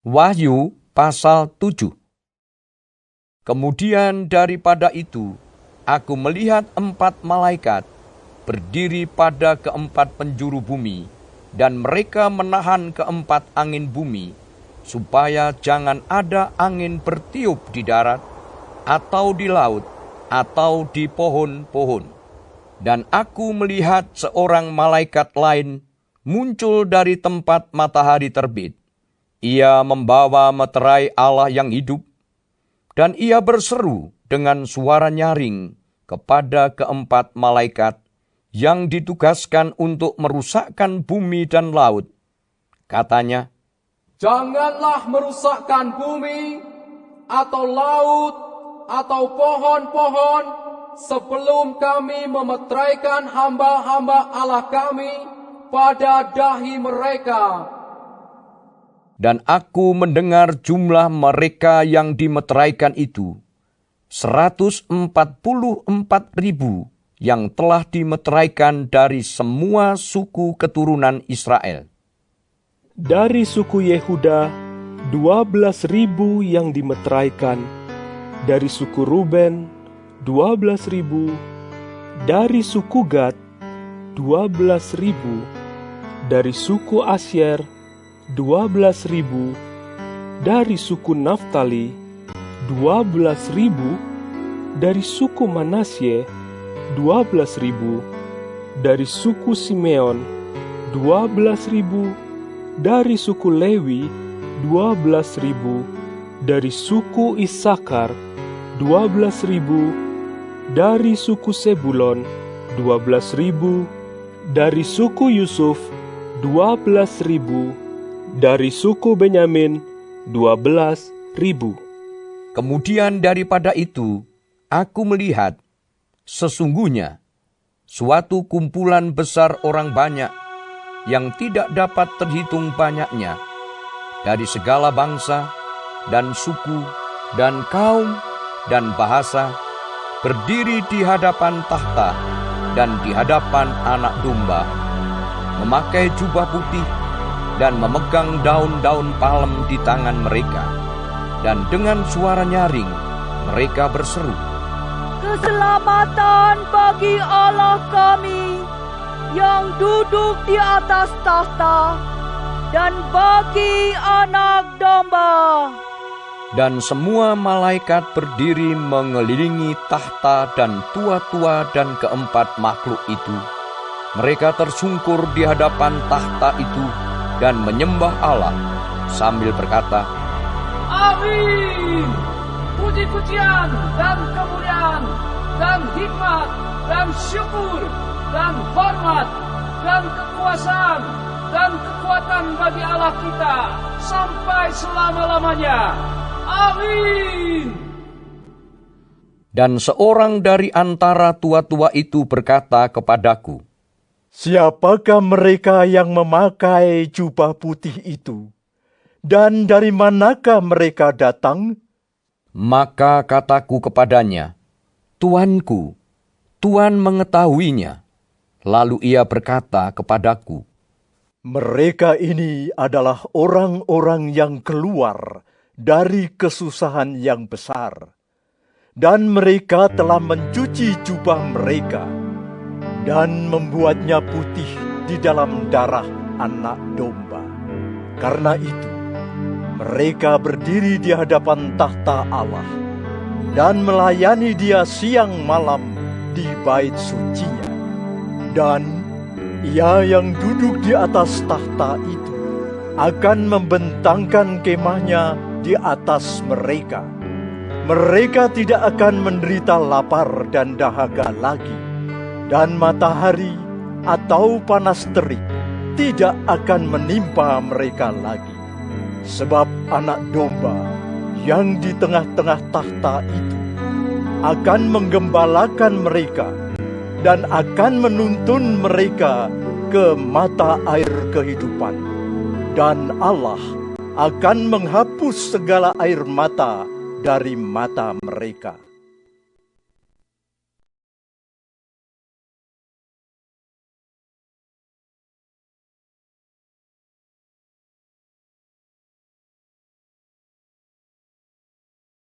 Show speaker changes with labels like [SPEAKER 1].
[SPEAKER 1] Wahyu pasal 7. Kemudian daripada itu, aku melihat 4 malaikat berdiri pada keempat penjuru bumi, dan mereka menahan keempat angin bumi, supaya jangan ada angin bertiup di darat, atau di laut, atau di pohon-pohon. Dan aku melihat seorang malaikat lain muncul dari tempat matahari terbit. Ia membawa meterai Allah yang hidup, dan ia berseru dengan suara nyaring kepada keempat malaikat yang ditugaskan untuk merusakkan bumi dan laut. Katanya,
[SPEAKER 2] "Janganlah merusakkan bumi, atau laut, atau pohon-pohon, sebelum kami memeteraikan hamba-hamba Allah kami pada dahi mereka."
[SPEAKER 1] Dan aku mendengar jumlah mereka yang dimeteraikan itu, 144.000 yang telah dimeteraikan dari semua suku keturunan Israel.
[SPEAKER 3] Dari suku Yehuda, 12.000 yang dimeteraikan. Dari suku Ruben, 12.000. Dari suku Gad, 12.000. Dari suku Asyer, 12.000. Dari suku Naftali, 12.000. Dari suku Manasye, 12.000. Dari suku Simeon, 12.000. Dari suku Lewi, 12.000. Dari suku Isakar, 12.000. Dari suku Sebulon, 12.000. Dari suku Yusuf, 12.000. Dari suku Benyamin, 12.000.
[SPEAKER 1] Kemudian daripada itu, aku melihat, sesungguhnya, suatu kumpulan besar orang banyak, yang tidak dapat terhitung banyaknya, dari segala bangsa, dan suku, dan kaum, dan bahasa, berdiri di hadapan tahta, dan di hadapan Anak Domba, memakai jubah putih, dan memegang daun-daun palem di tangan mereka. Dan dengan suara nyaring, mereka berseru,
[SPEAKER 4] "Keselamatan bagi Allah kami yang duduk di atas tahta, dan bagi Anak Domba."
[SPEAKER 1] Dan semua malaikat berdiri mengelilingi tahta dan tua-tua dan keempat makhluk itu. Mereka tersungkur di hadapan tahta itu dan menyembah Allah sambil berkata,
[SPEAKER 2] Amin. Puji-pujian dan kemuliaan dan hikmat dan syukur dan hormat dan kekuasaan dan kekuatan bagi Allah kita sampai selama-lamanya. Amin.
[SPEAKER 1] Dan seorang dari antara tua-tua itu berkata kepadaku,
[SPEAKER 5] "Siapakah mereka yang memakai jubah putih itu? Dan dari manakah mereka datang?"
[SPEAKER 1] Maka kataku kepadanya, "Tuanku, Tuan mengetahuinya." Lalu ia berkata kepadaku,
[SPEAKER 5] "Mereka ini adalah orang-orang yang keluar dari kesusahan yang besar, dan mereka telah mencuci jubah mereka dan membuatnya putih di dalam darah Anak Domba. Karena itu, mereka berdiri di hadapan tahta Allah dan melayani Dia siang malam di bait sucinya. Dan Ia yang duduk di atas tahta itu akan membentangkan kemahnya di atas mereka. Mereka tidak akan menderita lapar dan dahaga lagi, dan matahari atau panas terik tidak akan menimpa mereka lagi. Sebab Anak Domba yang di tengah-tengah tahta itu akan menggembalakan mereka dan akan menuntun mereka ke mata air kehidupan. Dan Allah akan menghapus segala air mata dari mata mereka."